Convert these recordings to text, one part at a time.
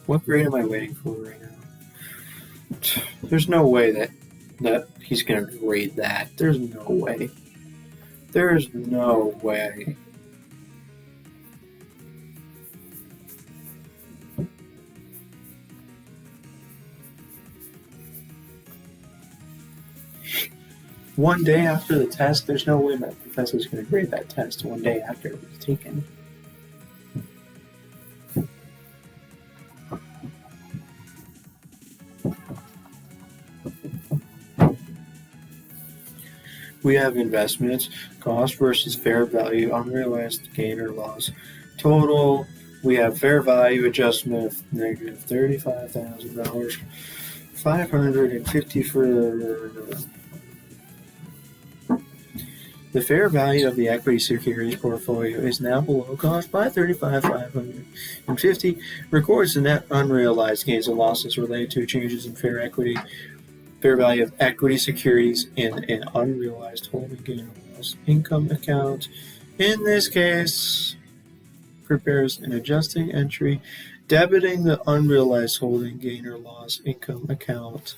What grade am I waiting for right now? There's no way that he's gonna grade that. There's no way. There's no way. One day after the test, there's no way my professor's going to grade that test one day after it was taken. We have investments, cost versus fair value, unrealized gain or loss. Total, we have fair value adjustment of negative $35,000, $550 for the fair value of the equity securities portfolio is now below cost by $35,550. Records the net unrealized gains and losses related to changes in fair value of equity securities in an unrealized holding gain or loss income account. In this case, prepares an adjusting entry debiting the unrealized holding gain or loss income account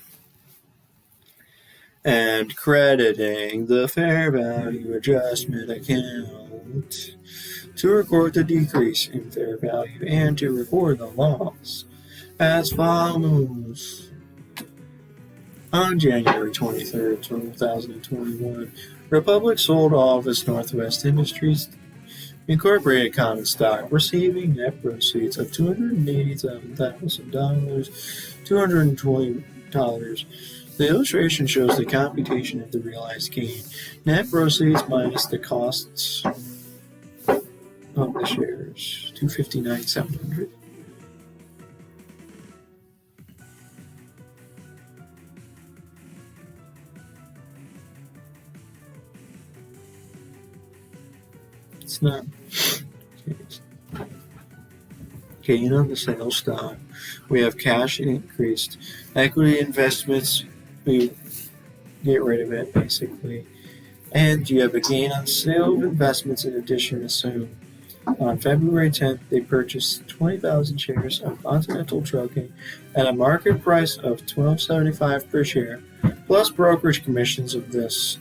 and crediting the fair value adjustment account to record the decrease in fair value and to record the loss as follows. On January 23rd, 2021, Republic sold all of its Northwest Industries Incorporated common stock, receiving net proceeds of $287,000, $220. The illustration shows the computation of the realized gain. Net proceeds minus the costs of the shares, $259,700. It's not. Gain on the sale stock. We have cash increased. Equity investments, we get rid of it basically. And you have a gain on sale of investments in addition. Assume on February 10th, they purchased 20,000 shares of Continental Trucking at a market price of $12.75 per share, plus brokerage commissions of this.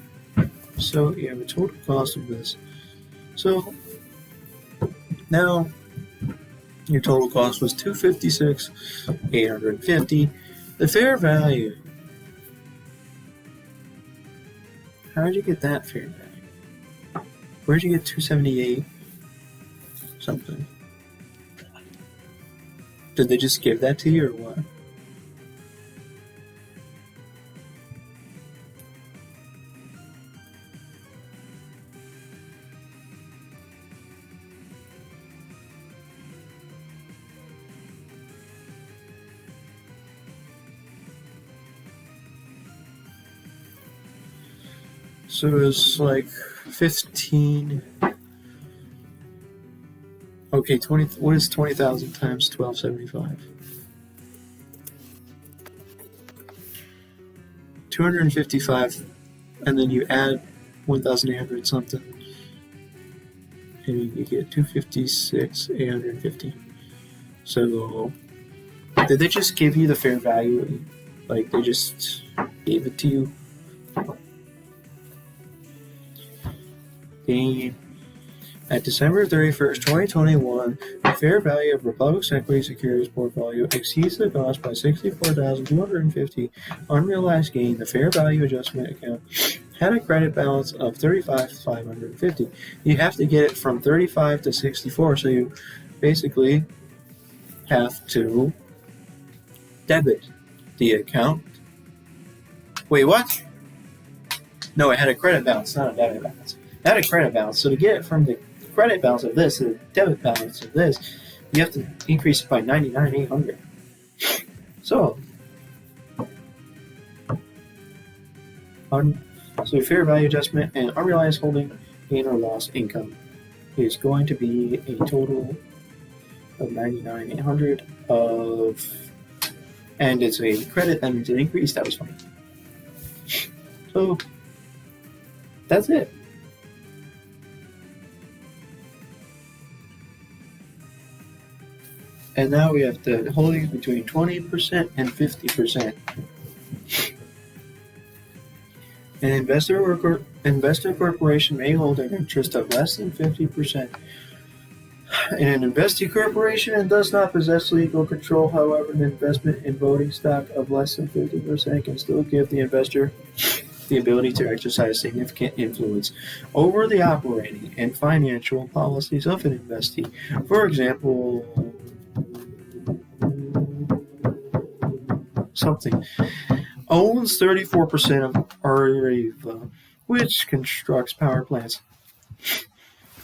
So you have a total cost of this. So now your total cost was $256,850. The fair value. How did you get that fair value? Where'd you get 278 something? Did they just give that to you or what? So it was like 15. Okay, 20. What is 20,000 times 1275? 255, and then you add 1,800 something, and you get 256,850. So, did they just give you the fair value? Like they just gave it to you? At December 31st, 2021, the fair value of Republic's equity securities portfolio exceeds the cost by $64,250. Unrealized gain, the fair value adjustment account had a credit balance of $35,550. You have to get it from 35 to 64, so you basically have to debit the account. Wait, what? No, it had a credit balance, not a debit balance. It had a credit balance, so to get it from the credit balance of this to the debit balance of this, you have to increase it by $99,800. So your fair value adjustment and unrealized holding gain or loss income is going to be a total of $99,800 and it's a credit, that means an increase, that was fine. So that's it. And now we have the holdings between 20% and 50%. An investor corporation may hold an interest of less than 50% in an investee corporation and does not possess legal control. However, an investment in voting stock of less than 50% can still give the investor the ability to exercise significant influence over the operating and financial policies of an investee. For example, something owns 34% of Areva, which constructs power plants.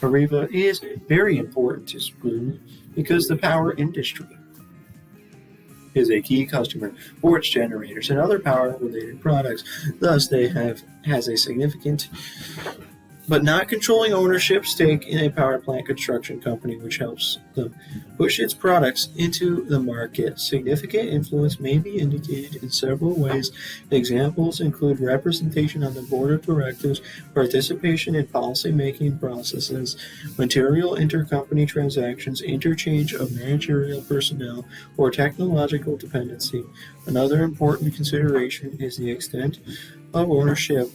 Areva is very important to Spoon because the power industry is a key customer for its generators and other power-related products. Thus, they has a significant but not controlling ownership stake in a power plant construction company, which helps them push its products into the market. Significant influence may be indicated in several ways. Examples include representation on the board of directors, participation in policy-making processes, material intercompany transactions, interchange of managerial personnel, or technological dependency. Another important consideration is the extent of ownership.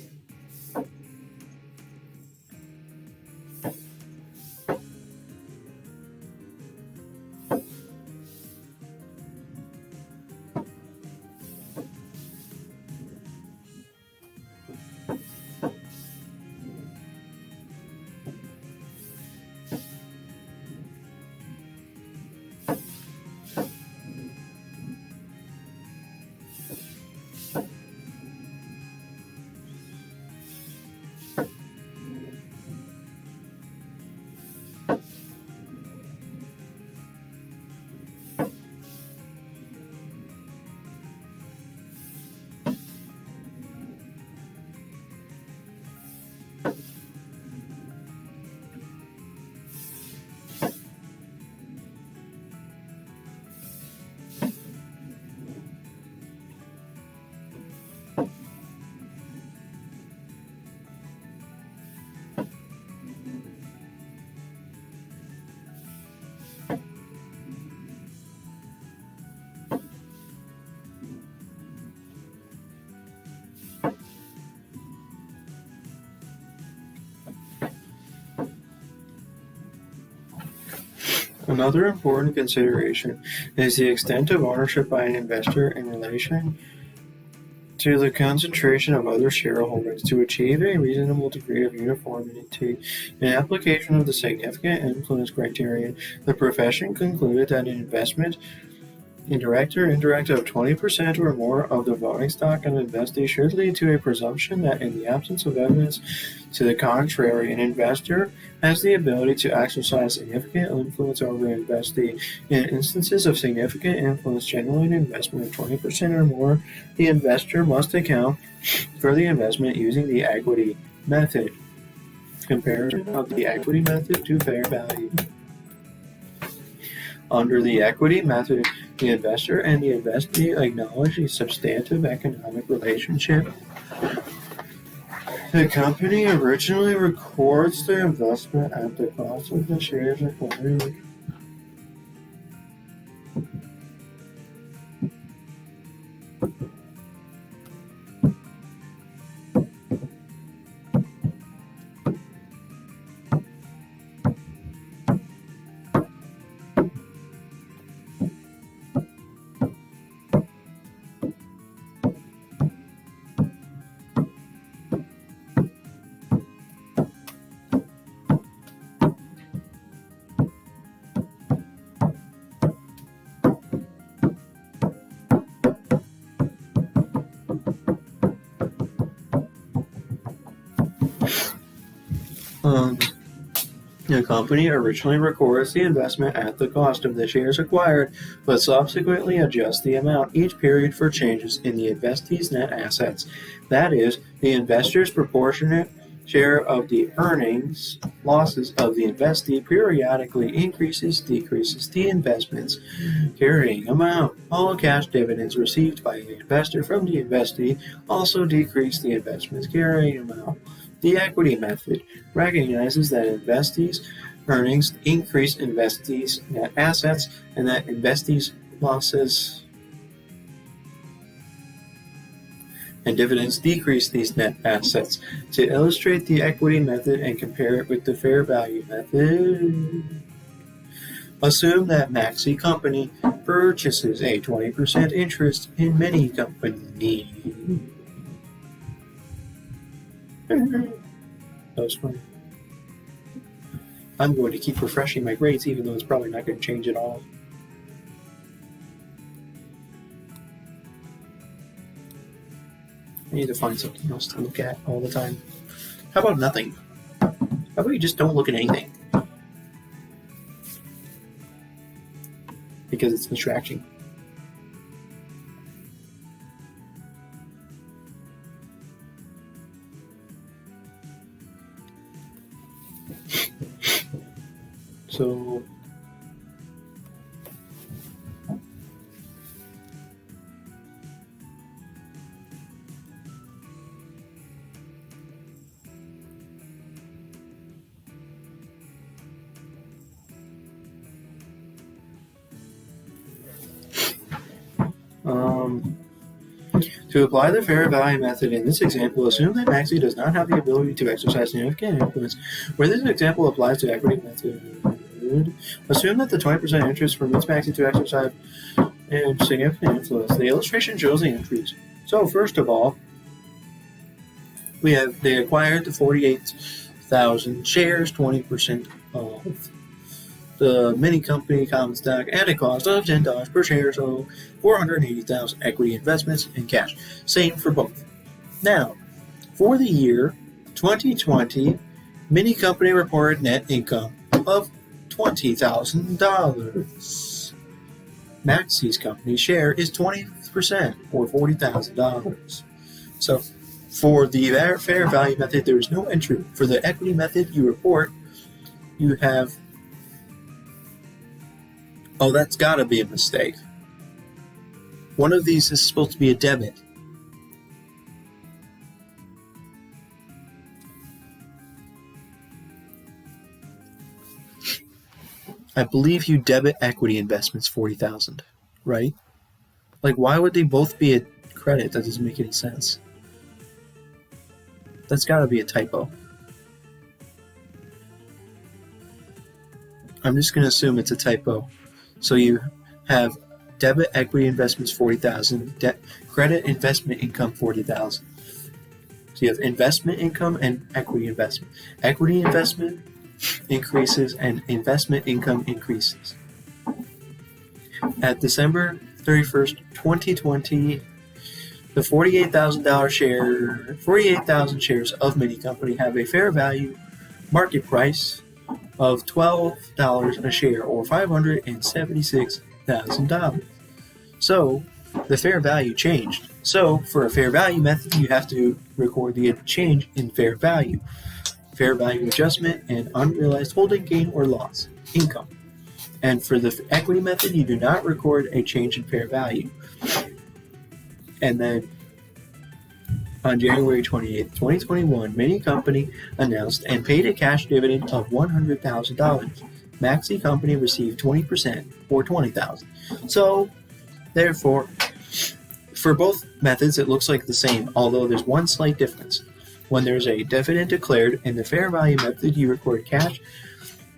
Another important consideration is the extent of ownership by an investor in relation to the concentration of other shareholders. To achieve a reasonable degree of uniformity in application of the significant influence criterion, the profession concluded that an investment in direct or indirect of 20% or more of the voting stock of an investee should lead to a presumption that in the absence of evidence to the contrary, an investor has the ability to exercise significant influence over an investee. In instances of significant influence, generally an investment of 20% or more, the investor must account for the investment using the equity method. Comparison of the equity method to fair value. Under the equity method, the investor and the investee acknowledge a substantive economic relationship. The company originally records their investment at the cost of the shares acquired. The company originally records the investment at the cost of the shares acquired, but subsequently adjusts the amount each period for changes in the investee's net assets. That is, the investor's proportionate share of the earnings, losses of the investee periodically increases, decreases the investment's carrying amount. All cash dividends received by the investor from the investee also decrease the investment's carrying amount. The equity method recognizes that investees earnings increase investees' net assets, and that investees' losses and dividends decrease these net assets. To illustrate the equity method and compare it with the fair value method, assume that Maxi Company purchases a 20% interest in Mini Company. That was funny. I'm going to keep refreshing my grades even though it's probably not going to change at all. I need to find something else to look at all the time. How about nothing? How about you just don't look at anything? Because it's distracting. So to apply the fair value method in this example, assume that Maxi does not have the ability to exercise significant influence. Where this example applies to equity method, assume that the 20% interest permits Maxi to exercise significant influence. The illustration shows the entries. So first of all, they acquired the 48,000 shares, 20% of the Mini Company common stock at a cost of $10 per share, so 480,000 equity investments in cash. Same for both. Now, for the year 2020, Mini Company reported net income of $20,000. Maxi's company share is 20% or $40,000. So, for the fair value method, there is no entry. For the equity method, you report, you have. Oh, that's gotta be a mistake. One of these is supposed to be a debit. I believe you debit equity investments 40,000, right? Like, why would they both be a credit? That doesn't make any sense. That's gotta be a typo. I'm just gonna assume it's a typo. So you have debit equity investments 40,000, credit investment income 40,000. So you have investment income and equity investment. Equity investment increases and investment income increases. At December 31st, 2020, the 48,000 shares of Mini Company have a fair value market price of $12 a share, or $576,000. So the fair value changed. So for a fair value method, you have to record the change in fair value adjustment, and unrealized holding gain or loss, income. And for the equity method, you do not record a change in fair value. And then on January 28, 2021, Mini Company announced and paid a cash dividend of $100,000. Maxi Company received 20%, or $20,000. So, therefore, for both methods, it looks like the same, although there's one slight difference. When there's a dividend declared in the fair value method, you record cash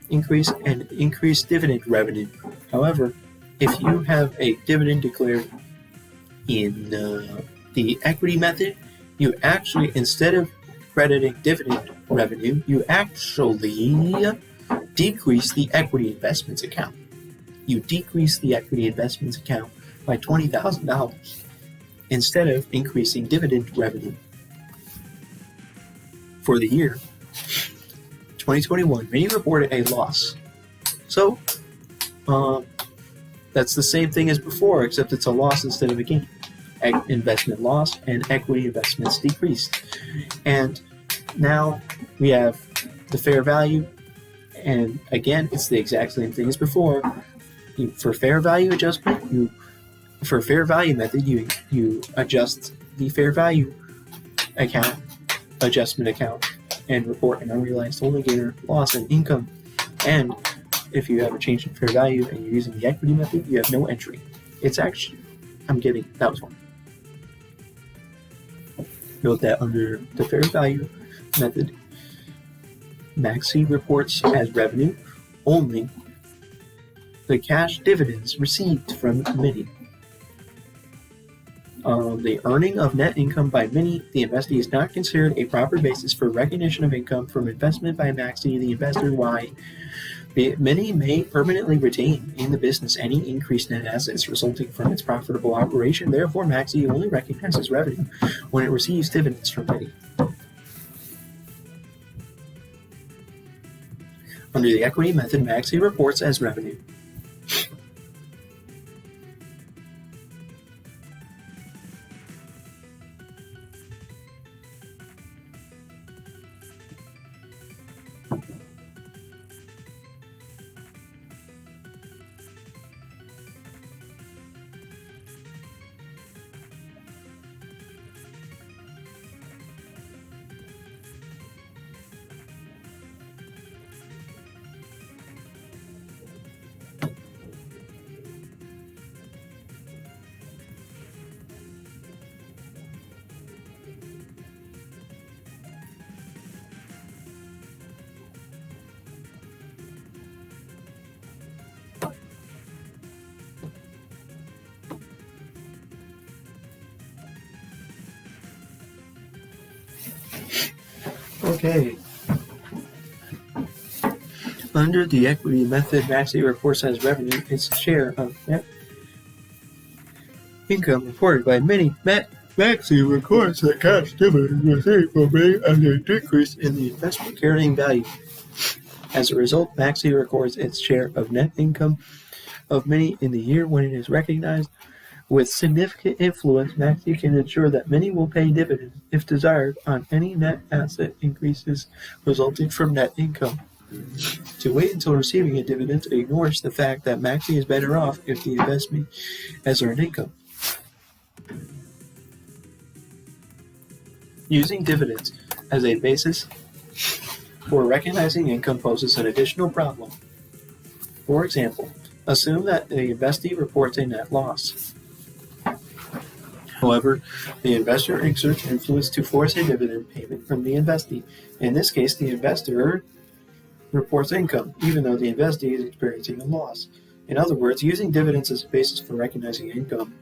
increase and increased dividend revenue. However, if you have a dividend declared in the equity method, you actually, instead of crediting dividend revenue, you actually decrease the equity investments account. You decrease the equity investments account by $20,000 instead of increasing dividend revenue. For the year 2021, Mini reported a loss. So, that's the same thing as before, except it's a loss instead of a gain. Investment loss and equity investments decreased. And now we have the fair value, and again, it's the exact same thing as before. For fair value adjustment, for fair value method, you adjust the fair value adjustment account and report an unrealized holding gain or loss and income And if you have a change in fair value and you're using the equity method, you have no entry. It's actually, I'm kidding, that was one. Note that under the fair value method, MAXI reports as revenue only the cash dividends received from the committee. The earning of net income by Mini, the investee, is not considered a proper basis for recognition of income from investment by MAXI, the investor. Why? Mini may permanently retain in the business any increased net assets resulting from its profitable operation. Therefore, MAXI only recognizes revenue when it receives dividends from Mini. Under the equity method, MAXI reports as revenue. Okay. Under the equity method, MAXI reports as revenue its share of net income reported by Mini. MAXI records that cash dividends received from Mini as a decrease in the investment carrying value. As a result, MAXI records its share of net income of Mini in the year when it is recognized. With significant influence, MAXI can ensure that Mini will pay dividends, if desired, on any net asset increases resulting from net income. To wait until receiving a dividend ignores the fact that MAXI is better off if the investment has earned income. Using dividends as a basis for recognizing income poses an additional problem. For example, assume that the investee reports a net loss. However, the investor exerts influence to force a dividend payment from the investee. In this case, the investor reports income, even though the investee is experiencing a loss. In other words, using dividends as a basis for recognizing income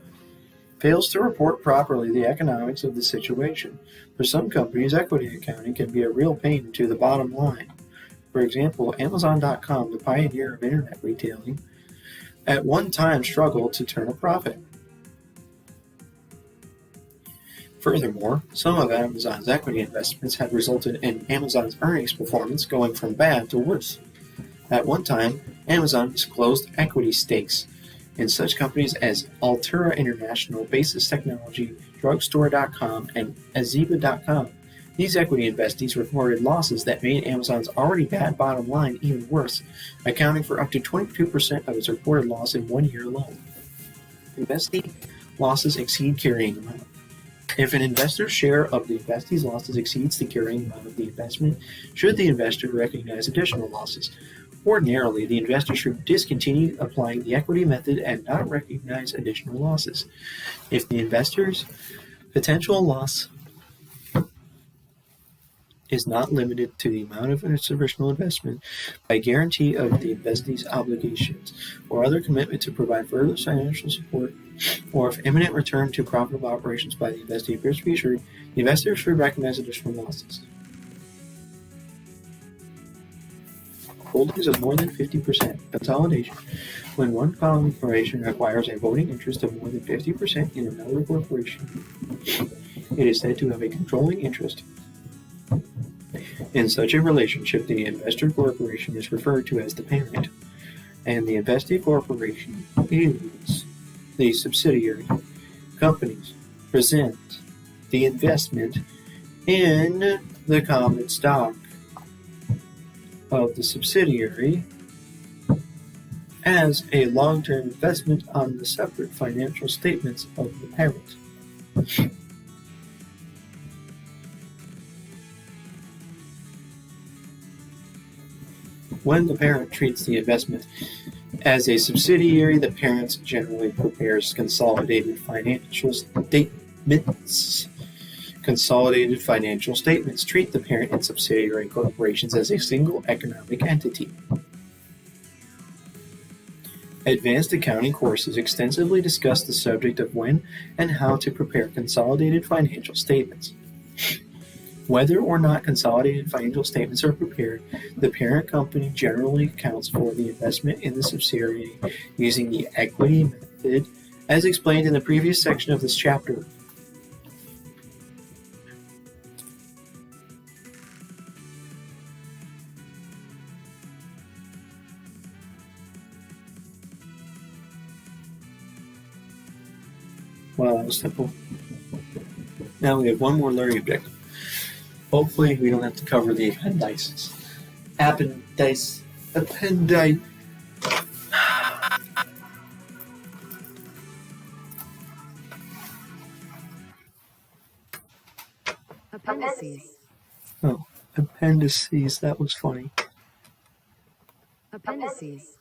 fails to report properly the economics of the situation. For some companies, equity accounting can be a real pain to the bottom line. For example, Amazon.com, the pioneer of internet retailing, at one time struggled to turn a profit. Furthermore, some of Amazon's equity investments had resulted in Amazon's earnings performance going from bad to worse. At one time, Amazon disclosed equity stakes in such companies as Altura International, Basis Technology, Drugstore.com, and Aziba.com. These equity investees reported losses that made Amazon's already bad bottom line even worse, accounting for up to 22% of its reported loss in 1 year alone. Investee losses exceed carrying amount. If an investor's share of the investee's losses exceeds the carrying amount of the investment, should the investor recognize additional losses? Ordinarily, the investor should discontinue applying the equity method and not recognize additional losses. If the investor's potential loss is not limited to the amount of its original investment by guarantee of the investee's obligations or other commitment to provide further financial support, or if imminent return to profitable operations by the investee appears to be assured, the investor should recognize additional losses. Holdings of more than 50%. Consolidation. When one corporation acquires a voting interest of more than 50% in another corporation, it is said to have a controlling interest. In such a relationship, the investor corporation is referred to as the parent, and the investee corporation is the subsidiary. Companies present the investment in the common stock of the subsidiary as a long-term investment on the separate financial statements of the parent. When the parent treats the investment as a subsidiary, the parent generally prepares consolidated financial statements. Consolidated financial statements treat the parent and subsidiary corporations as a single economic entity. Advanced accounting courses extensively discuss the subject of when and how to prepare consolidated financial statements. Whether or not consolidated financial statements are prepared, the parent company generally accounts for the investment in the subsidiary using the equity method, as explained in the previous section of this chapter. Wow, that was simple. Now we have one more learning objective. Hopefully we don't have to cover the appendices. Appendice. Appendice. Appendices. Oh, appendices. That was funny. Appendices.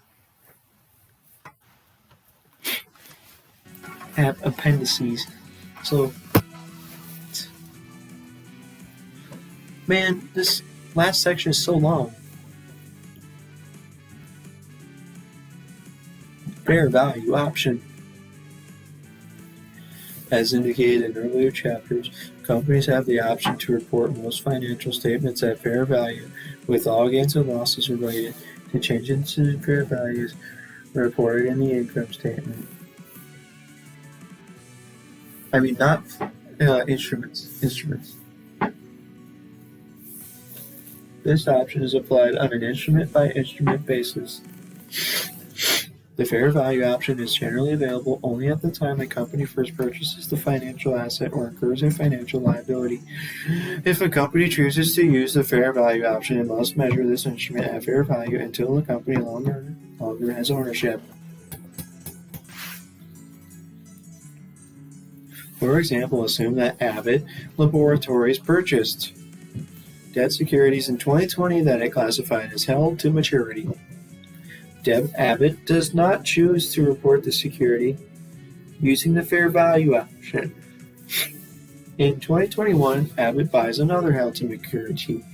Appendices. So, man, this last section is so long. Fair value option. As indicated in earlier chapters, companies have the option to report most financial statements at fair value, with all gains and losses related to changes in fair values reported in the income statement. I mean, not instruments. This option is applied on an instrument-by-instrument basis. The fair value option is generally available only at the time the company first purchases the financial asset or incurs a financial liability. If a company chooses to use the fair value option, it must measure this instrument at fair value until the company longer has ownership. For example, assume that Abbott Laboratories purchased debt securities in 2020 that it classified as held to maturity. Abbott does not choose to report the security using the fair value option. In 2021, Abbott buys another held to maturity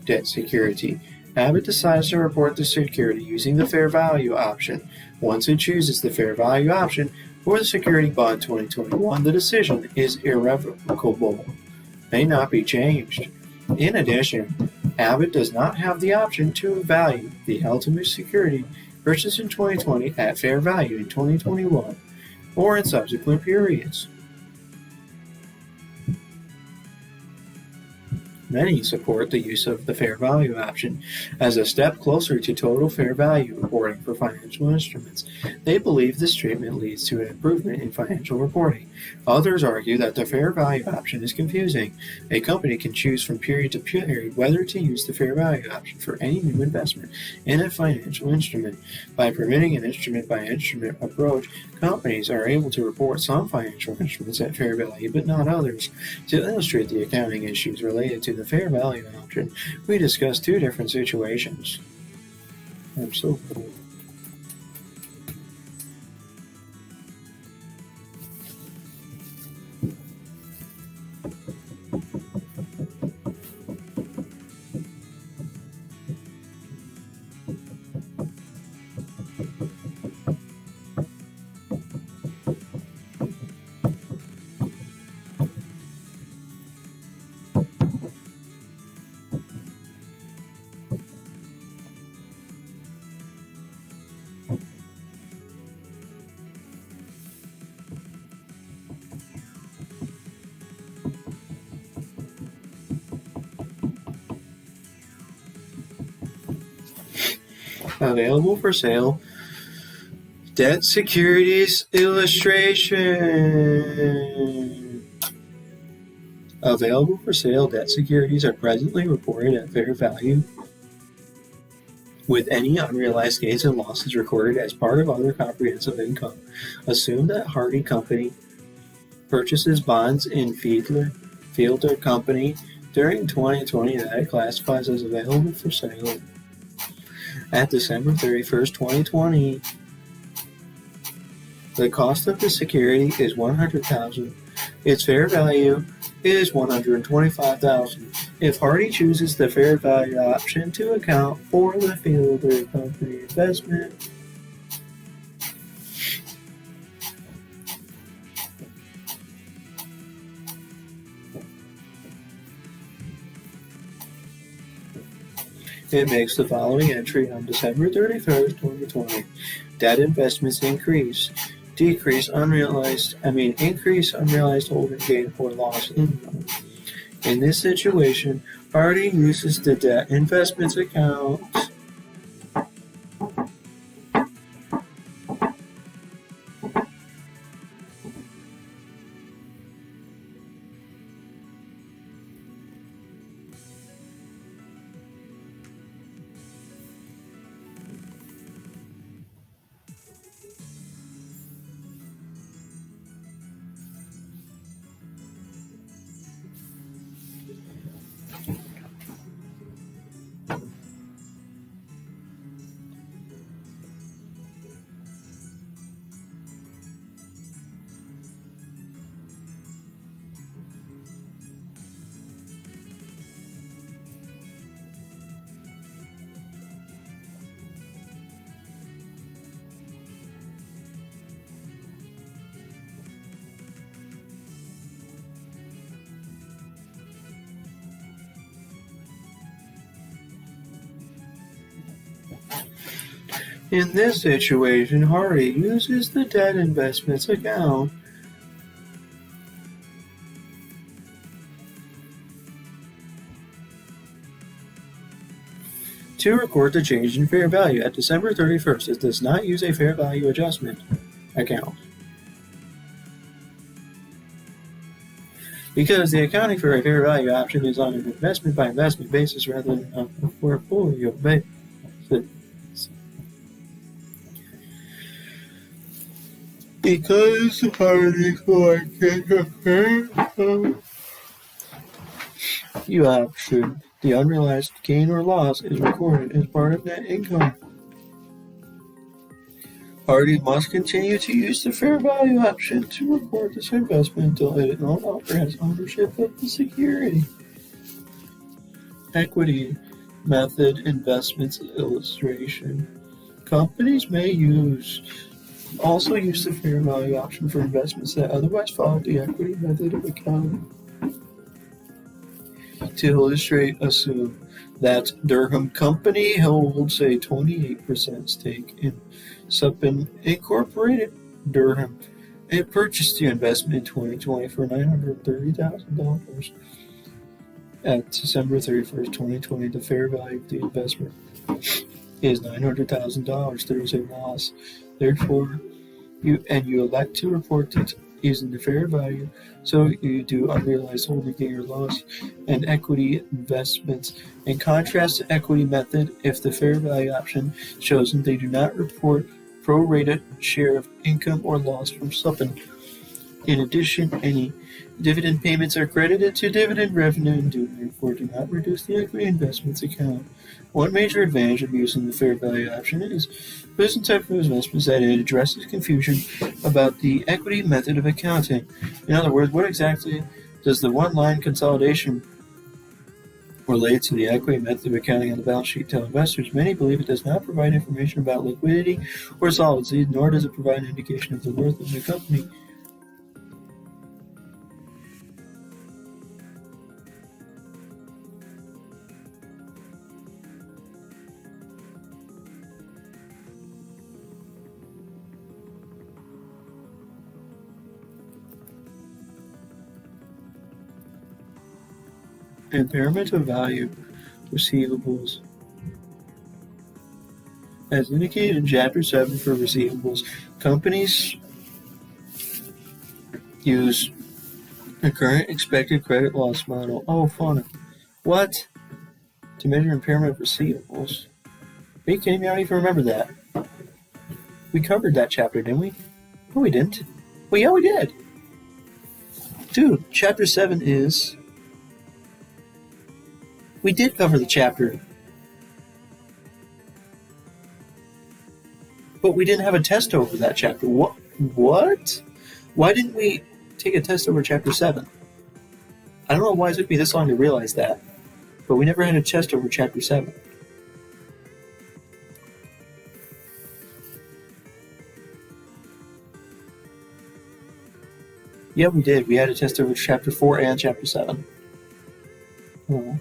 debt security. Abbott decides to report the security using the fair value option. Once it chooses the fair value option for the security bought in 2021, the decision is irrevocable, may not be changed. In addition, Abbott does not have the option to value the held to security purchased in 2020 at fair value in 2021 or in subsequent periods. Many support the use of the fair value option as a step closer to total fair value reporting for financial instruments. They believe this treatment leads to an improvement in financial reporting. Others argue that the fair value option is confusing. A company can choose from period to period whether to use the fair value option for any new investment in a financial instrument. By permitting an instrument-by-instrument approach, companies are able to report some financial instruments at fair value but not others. To illustrate the accounting issues related to the fair value option, we discussed two different situations. I'm so cool. Available for sale. Debt securities illustration. Available for sale debt securities are presently reported at fair value, with any unrealized gains and losses recorded as part of other comprehensive income. Assume that Hardy Company purchases bonds in Fielder Company during 2020 that it classifies as available for sale. At December 31st, 2020, the cost of the security is $100,000. Its fair value is $125,000. If Hardy chooses the fair value option to account for the Fielder Company investment, it makes the following entry on December 31st, 2020. Debt investments increase unrealized holding gain or loss income. In this situation, Hardy uses the debt investments account In this situation, Hardy uses the debt investments account to record the change in fair value. At December 31st, it does not use a fair value adjustment account, because the accounting for a fair value option is on an investment by investment basis rather than on a portfolio basis. Because Hardy you option, the unrealized gain or loss is recorded as part of net income. Hardy must continue to use the fair value option to record this investment until it no longer has ownership of the security. Equity method investments illustration. Companies may also use the fair value option for investments that otherwise follow the equity method of accounting. To illustrate, assume that Durham Company holds a 28% stake in Supin Incorporated, Durham. It purchased the investment in 2020 for $930,000. At December 31st, 2020, the fair value of the investment is $900,000. There is a loss. Therefore, you elect to report it using the fair value, so you do unrealized holding gain or loss and equity investments. In contrast to equity method, if the fair value option chosen, they do not report pro-rata share of income or loss from Supin. In addition, any dividend payments are credited to dividend revenue and therefore do not reduce the equity investments account. One major advantage of using the fair value option is this type of investments that it addresses confusion about the equity method of accounting. In other words, what exactly does the one-line consolidation relate to the equity method of accounting on the balance sheet tell investors? Many believe it does not provide information about liquidity or solvency, nor does it provide an indication of the worth of the company. Impairment of value receivables. As indicated in Chapter 7 for receivables, companies use a current expected credit loss model. Oh, fun. What? To measure impairment of receivables. Are you kidding me? I don't even remember that. We covered that chapter, didn't we? No, we didn't. Well, yeah, we did. Dude, Chapter 7 is... We did cover the chapter. But we didn't have a test over that chapter. What? Why didn't we take a test over chapter 7? I don't know why it took me this long to realize that, but we never had a test over chapter 7. Yeah, we did. We had a test over chapter 4 and chapter 7. Oh.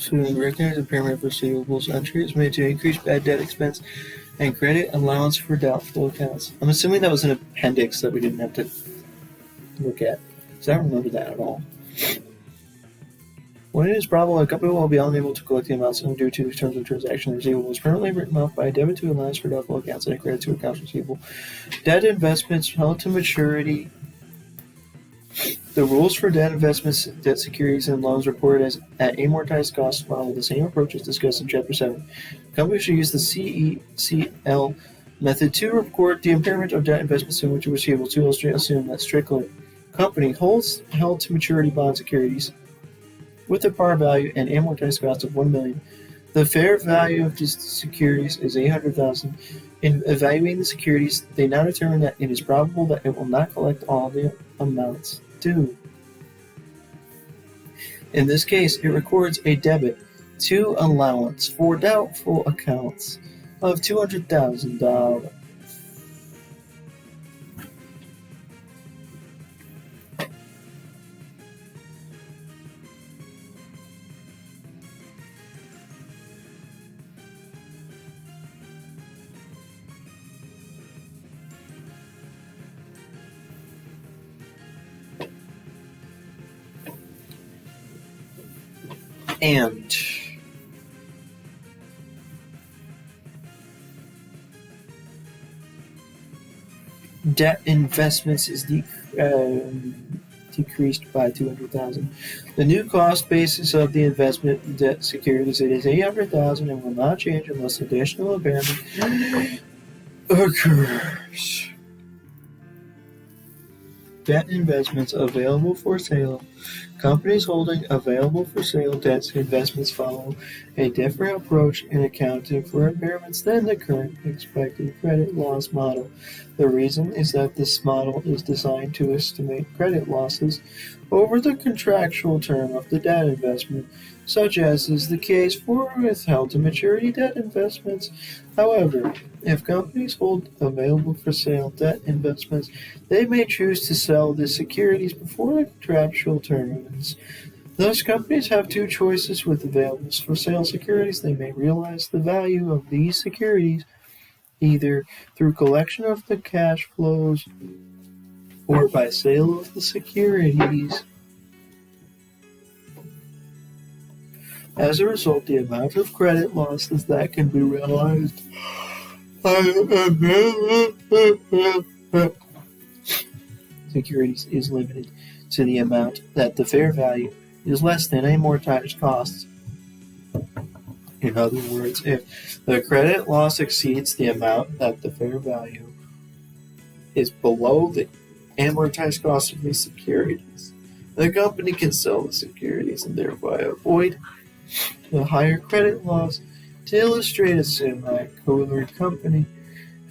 To recognize impairment of receivables, entry is made to increase bad debt expense and credit allowance for doubtful accounts. I'm assuming that was an appendix that we didn't have to look at, because I don't remember that at all. When it is probable a company will be unable to collect the amounts due to the terms of transaction, the receivable is permanently written off by a debit to allowance for doubtful accounts and a credit to accounts receivable. Debt investments held to maturity. The rules for debt investments, debt securities, and loans reported as at amortized cost follow the same approach as discussed in Chapter 7. Companies should use the CECL method to record the impairment of debt investments in which are receivable to illustrate assume that Strickland Company holds held to maturity bond securities with a par value and amortized cost of $1 million. The fair value of these securities is $800,000. In evaluating the securities, they now determine that it is probable that it will not collect all the amounts due. In this case, it records a debit to allowance for doubtful accounts of $200,000. And debt investments is decreased by $200,000. The new cost basis of the investment debt securities it is $800,000 and will not change unless additional impairment occurs. Debt investments available for sale. Companies holding available for sale debt investments follow a different approach in accounting for impairments than the current expected credit loss model. The reason is that this model is designed to estimate credit losses over the contractual term of the debt investment, such as is the case for withheld to maturity debt investments. However, if companies hold available for sale debt investments, they may choose to sell the securities before the contractual term ends. Thus, companies have two choices with available for sale securities. They may realize the value of these securities either through collection of the cash flows or by sale of the securities. As a result, the amount of credit losses that can be realized securities is limited to the amount that the fair value is less than amortized costs. In other words, if the credit loss exceeds the amount that the fair value is below the amortized cost of the securities, the company can sell the securities and thereby avoid The higher credit loss to illustrate a semi-colored company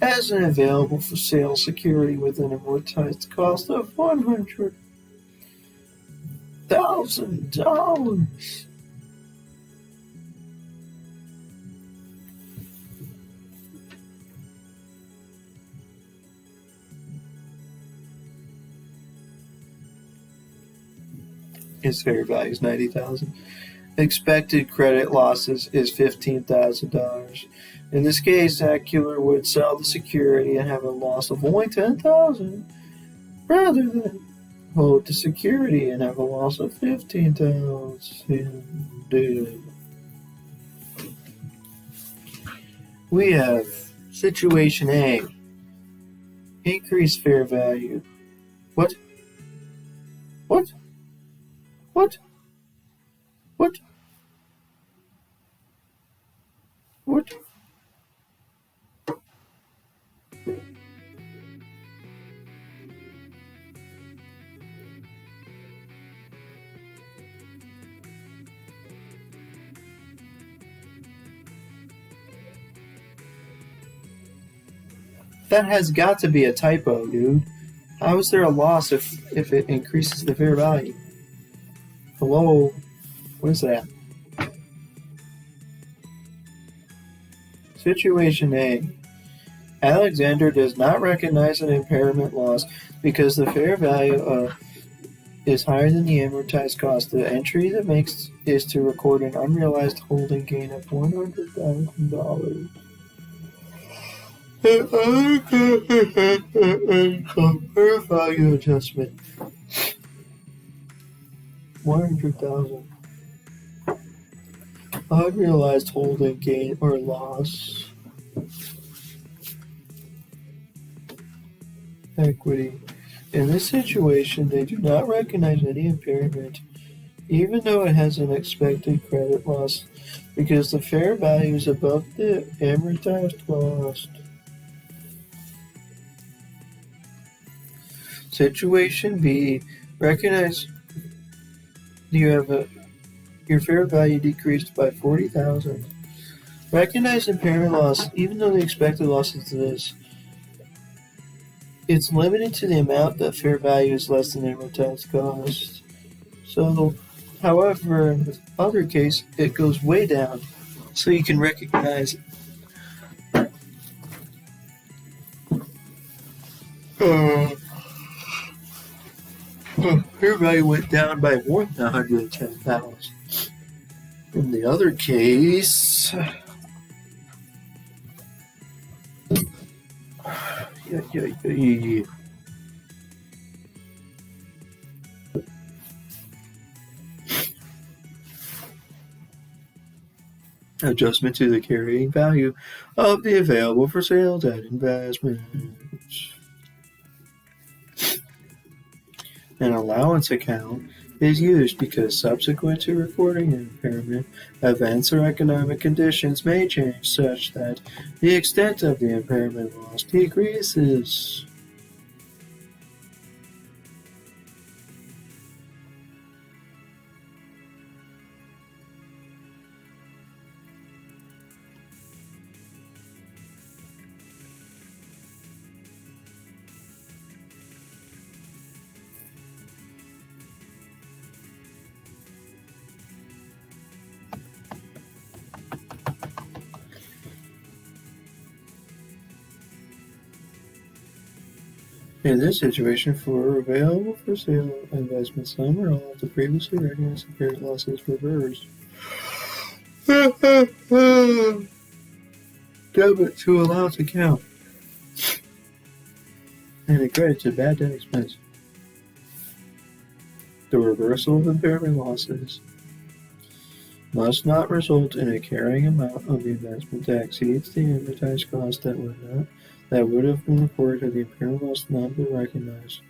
has an available for sale security with an amortized cost of $100,000. Its fair value is $90,000. Expected credit losses is $15,000. In this case, Acular would sell the security and have a loss of only $10,000, rather than hold the security and have a loss of $15,000. We have situation A. Increased fair value. What? What? What? What? What? That has got to be a typo, dude. How is there a loss if it increases the fair value? Hello? What is that? Situation A. Alexander does not recognize an impairment loss because the fair value is higher than the amortized cost. The entry that makes is to record an unrealized holding gain of $100,000. Fair value adjustment. $100,000. Unrealized holding gain or loss. Equity. In this situation, they do not recognize any impairment, even though it has an expected credit loss, because the fair value is above the amortized cost. Situation B. Recognize your fair value decreased by $40,000. Recognize impairment loss, even though the expected loss is this. It's limited to the amount that fair value is less than amortized cost. So, however, in the other case, it goes way down. So you can recognize fair value went down by more than $110,000. In the other case, yeah. Adjustment to the carrying value of the available for sale debt investments. An allowance account is used because subsequent to recording an impairment, events or economic conditions may change such that the extent of the impairment loss decreases. In this situation, for available for sale investments, some or all of the previously recognized security losses reversed. Debit to allowance account and a credit to bad debt expense. The reversal of impairment losses must not result in a carrying amount of the investment that exceeds the amortized cost that would have been recorded had the impairment loss not been recognized.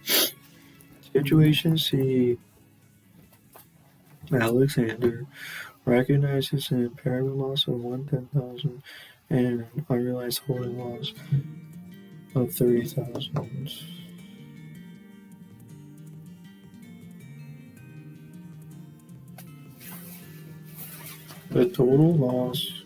Situation C. Alexander recognizes an impairment loss of $110,000 and an unrealized holding loss of $30,000. The total loss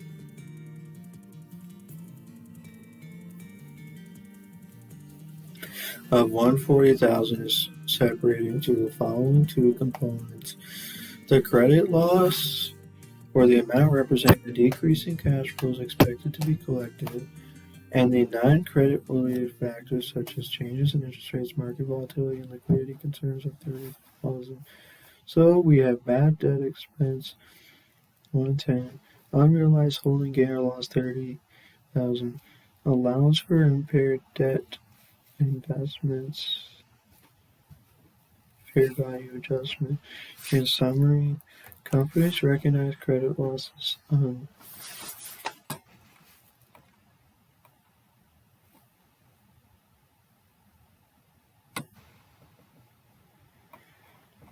of $140,000 is separated into the following two components. The credit loss, or the amount representing the decrease in cash flows expected to be collected, and the non-credit related factors such as changes in interest rates, market volatility, and liquidity concerns of $30,000. So we have bad debt expense 110, unrealized holding gain or loss 30,000, allowance for impaired debt investments, fair value adjustment. In summary, companies recognize credit losses on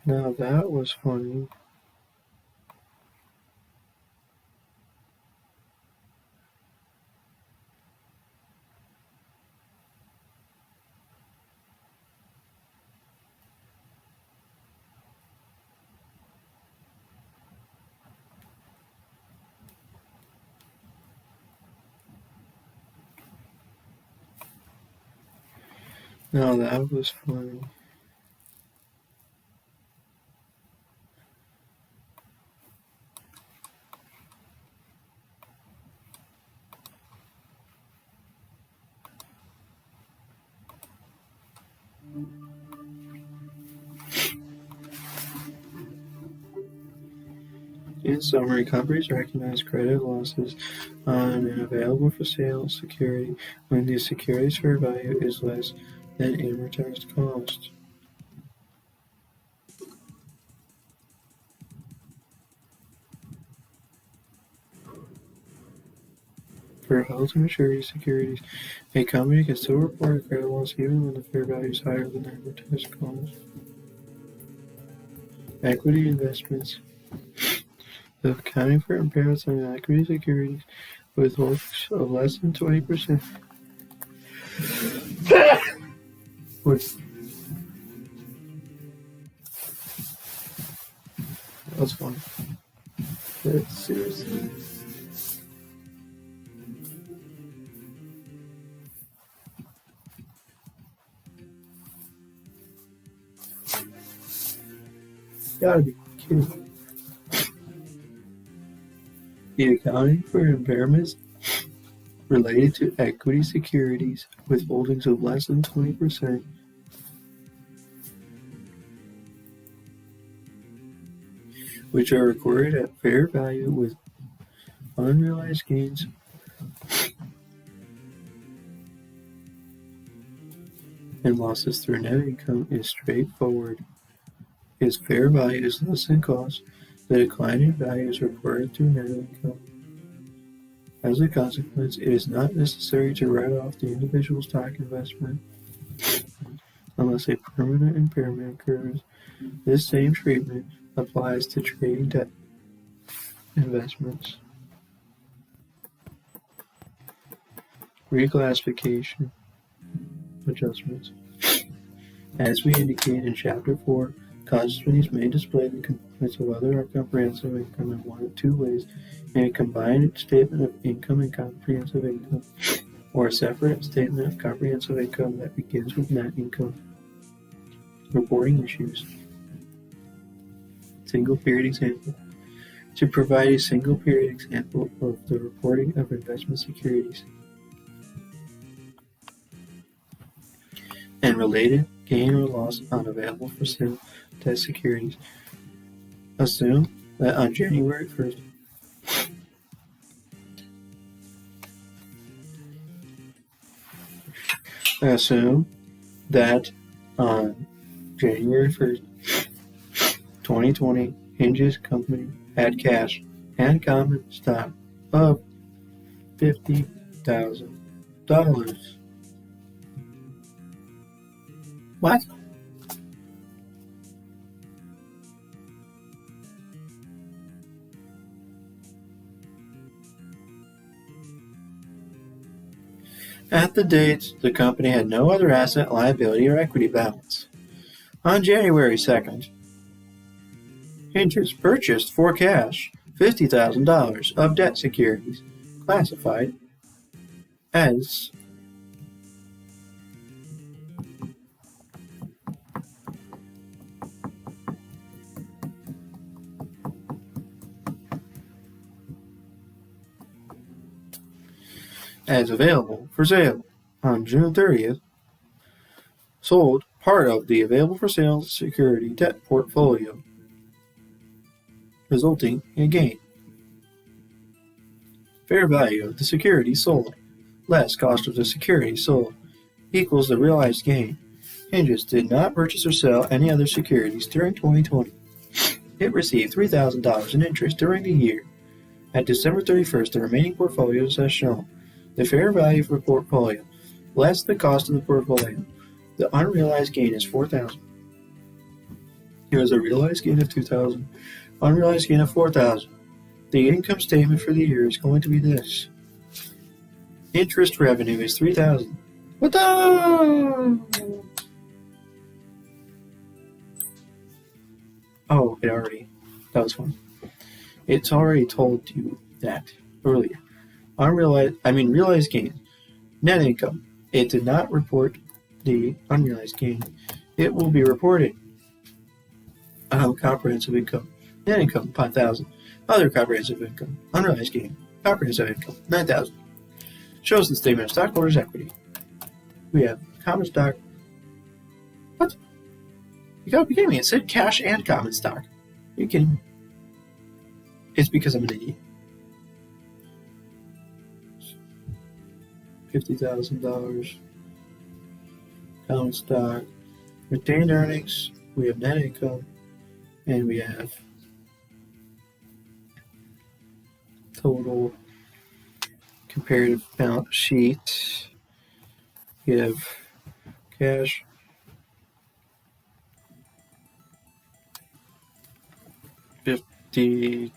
Now that was funny. Now that was funny. In summary, companies recognize credit losses on an available for sale security when the security's fair value is less than amortized cost. For held-to-maturity securities, a company can still report a credit loss even when the fair value is higher than amortized cost. Equity investments. The accounting for impairments on equity securities with holdings of less than 20%. That's fun. But seriously. You gotta be kidding me. The accounting for impairments related to equity securities with holdings of less than 20%. Which are recorded at fair value with unrealized gains and losses through net income is straightforward. Its fair value is less than cost. The decline in value is reported through net income. As a consequence, it is not necessary to write off the individual stock investment unless a permanent impairment occurs. This same treatment applies to trading debt investments. Reclassification adjustments. As we indicated in Chapter 4, companies may display the components of other comprehensive income in one of two ways: in a combined statement of income and comprehensive income, or a separate statement of comprehensive income that begins with net income. Reporting issues. Single period example. To provide a single period example of the reporting of investment securities and related gain or loss on available for sale debt securities. Assume that on January 1st, Assume that on January 1st, 2020, Hinge's company had cash and common stock of $50,000. What? At the date, the company had no other asset, liability, or equity balance. On January 2nd, Hinges purchased for cash $50,000 of debt securities classified as available for sale on June 30th, sold part of the available for sale security debt portfolio, resulting in gain. Fair value of the security sold less cost of the security sold equals the realized gain. Hinges did not purchase or sell any other securities during 2020. It received $3,000 in interest during the year. At December 31st, the remaining portfolios as shown. The fair value for portfolio less the cost of the portfolio. The unrealized gain is $4,000. Here is a realized gain of $2,000. Unrealized gain of $4,000. The income statement for the year is going to be this. Interest revenue is $3,000. What the? Oh, that was fun. It's already told you that earlier. Realized gain. Net income. It did not report the unrealized gain. It will be reported. Comprehensive income. Net income, $5,000. Other comprehensive income. Unrealized gain. Comprehensive income, $9,000. Shows the statement of stockholders' equity. We have common stock. What? You gotta be kidding me. It said cash and common stock. Are you kidding me? It's because I'm an idiot. $50,000. Common stock. Retained earnings. We have net income. And we have total comparative balance sheet. We have cash.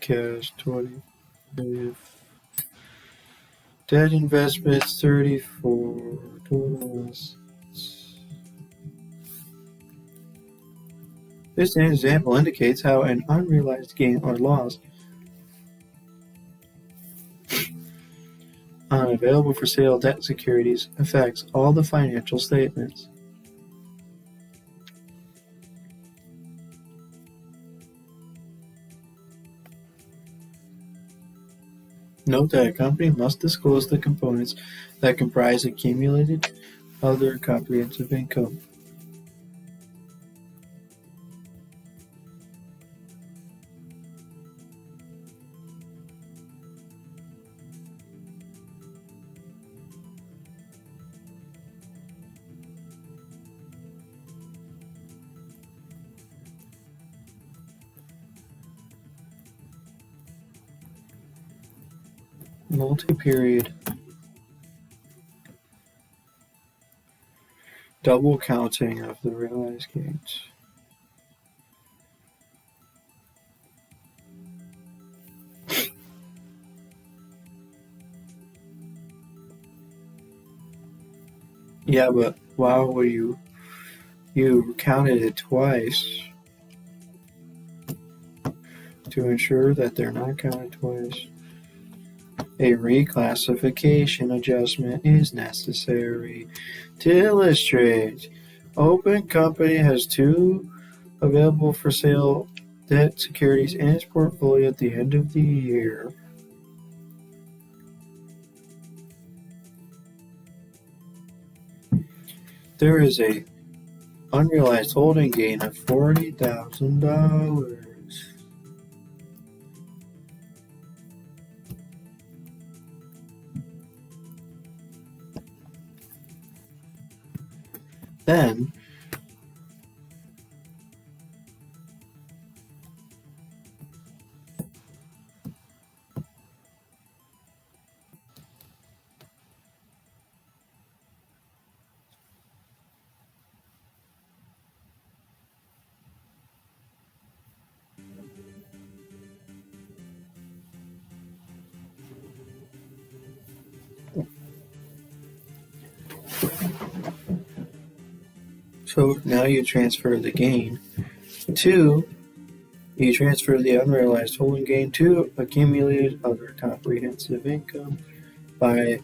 Cash 20. Debt investments 34. Total assets. This example indicates how an unrealized gain or loss on available for sale debt securities affects all the financial statements. Note that a company must disclose the components that comprise accumulated other comprehensive income. Multi-period double counting of the realized gains. Yeah, but why would you counted it twice to ensure that they're not counted twice. A reclassification adjustment is necessary. To illustrate, Open Company has 2 available for sale debt securities in its portfolio at the end of the year. There is a unrealized holding gain of $40,000. Then, so now you transfer the gain to You transfer the unrealized holding gain to accumulated other comprehensive income by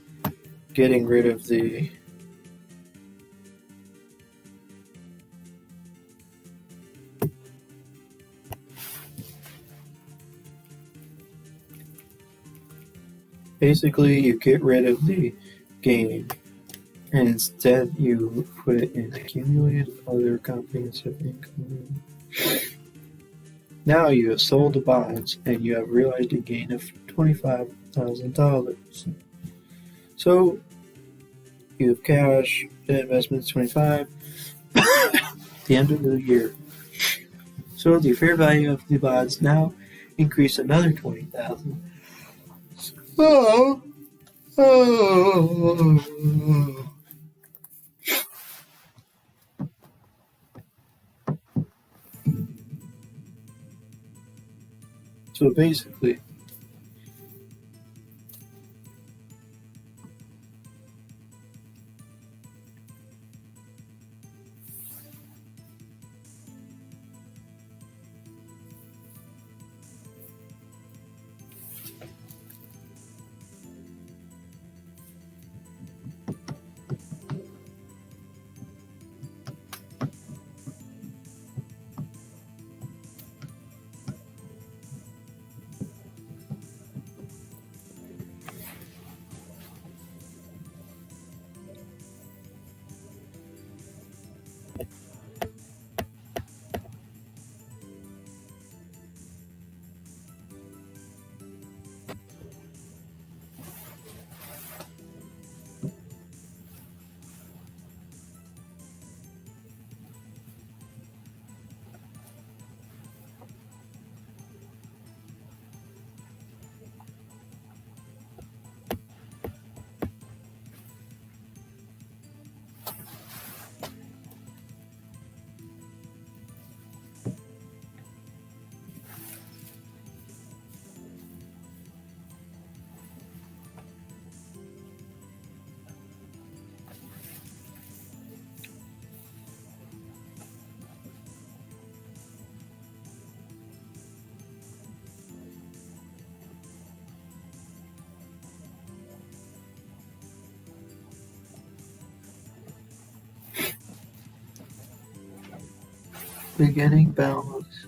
getting rid of the basically you get rid of the gain and instead you put it in accumulated other comprehensive income. Now you have sold the bonds and you have realized a gain of $25,000. So you have cash, the investment is 25 at the end of the year. So the fair value of the bonds now increased another 20,000. So basically, beginning balance.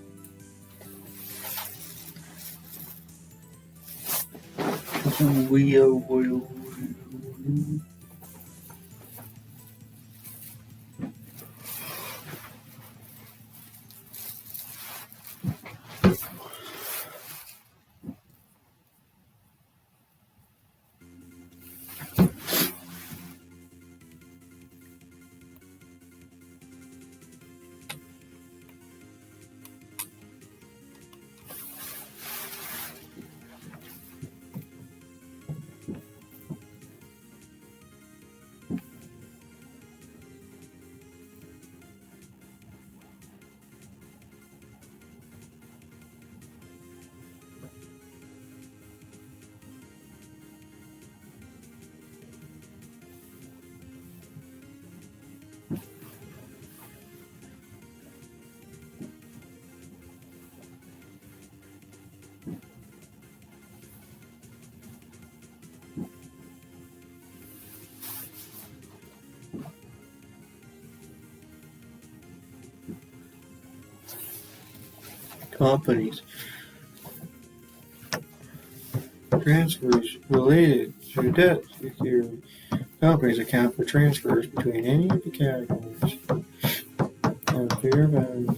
Companies. Transfers related to debt security. Companies account for transfers between any of the categories of fair value.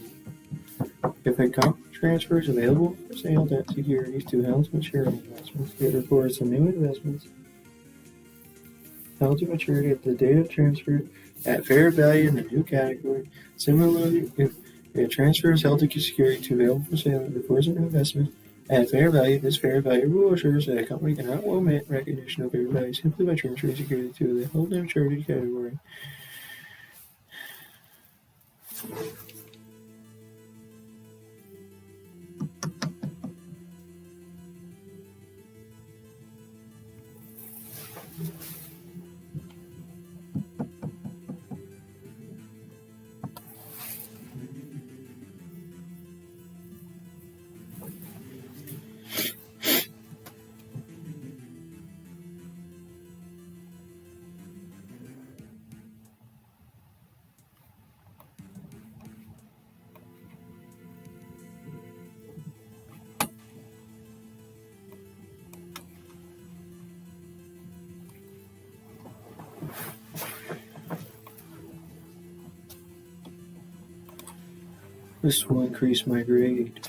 If a company transfers available for sale debt securities to held to maturity investments, it records the new investments held to maturity at the date of transfer at fair value in the new category. Similarly, if a transfer is held to security to available for sale, it records an investment at fair value. This fair value rule assures that a company cannot omit recognition of fair value simply by transferring security to the held to maturity category. This will increase my grade.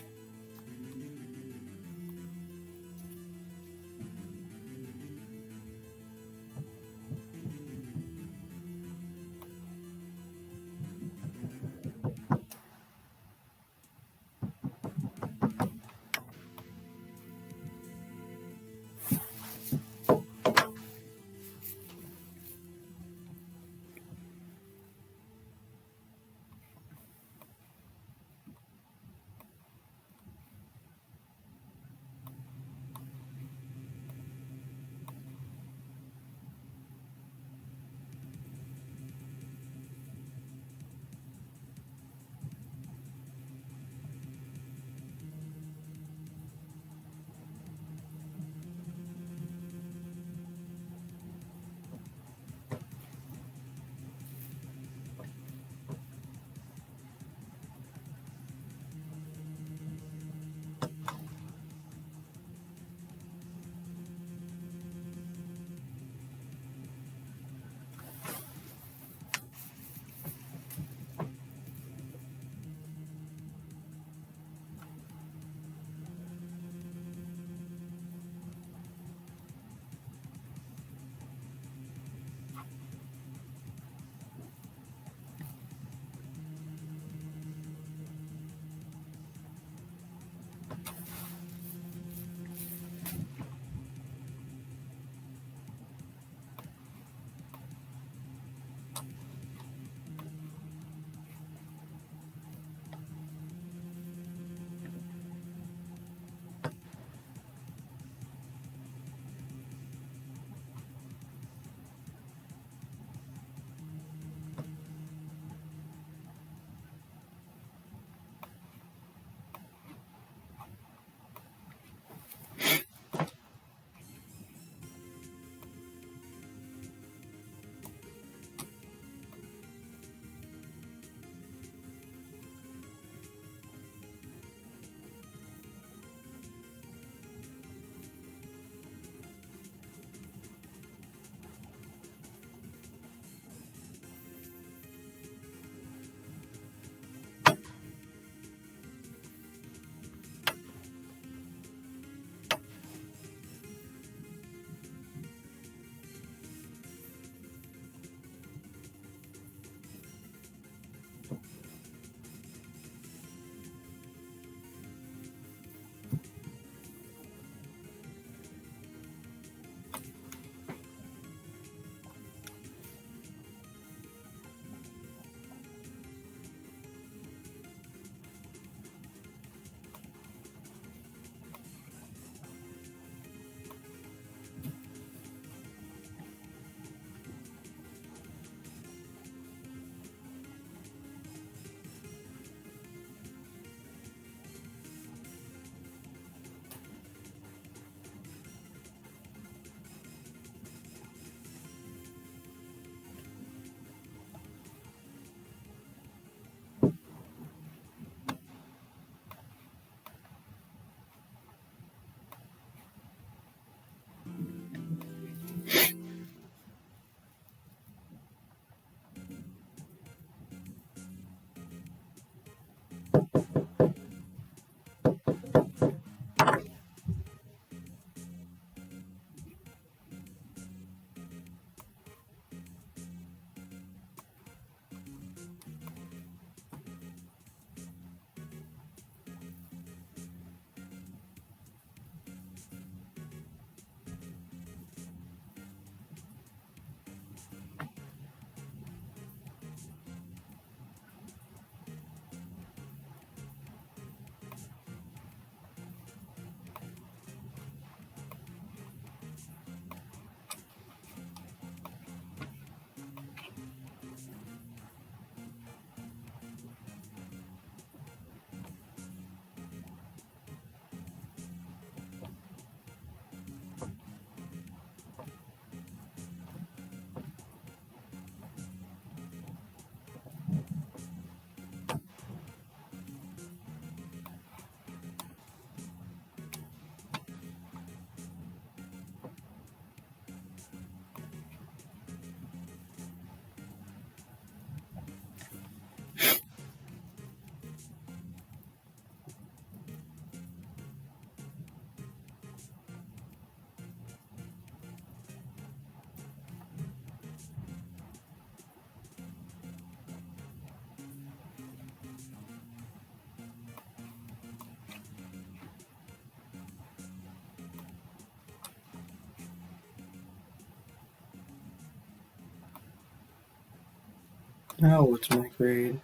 Now what's my grade?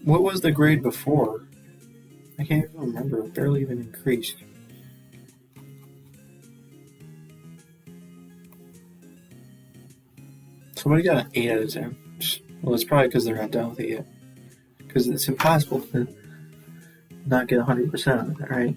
What was the grade before? I can't even remember. It barely even increased. Somebody got an 8 out of 10. Well, it's probably because they're not done with it yet. Because it's impossible to not get 100% on it, right?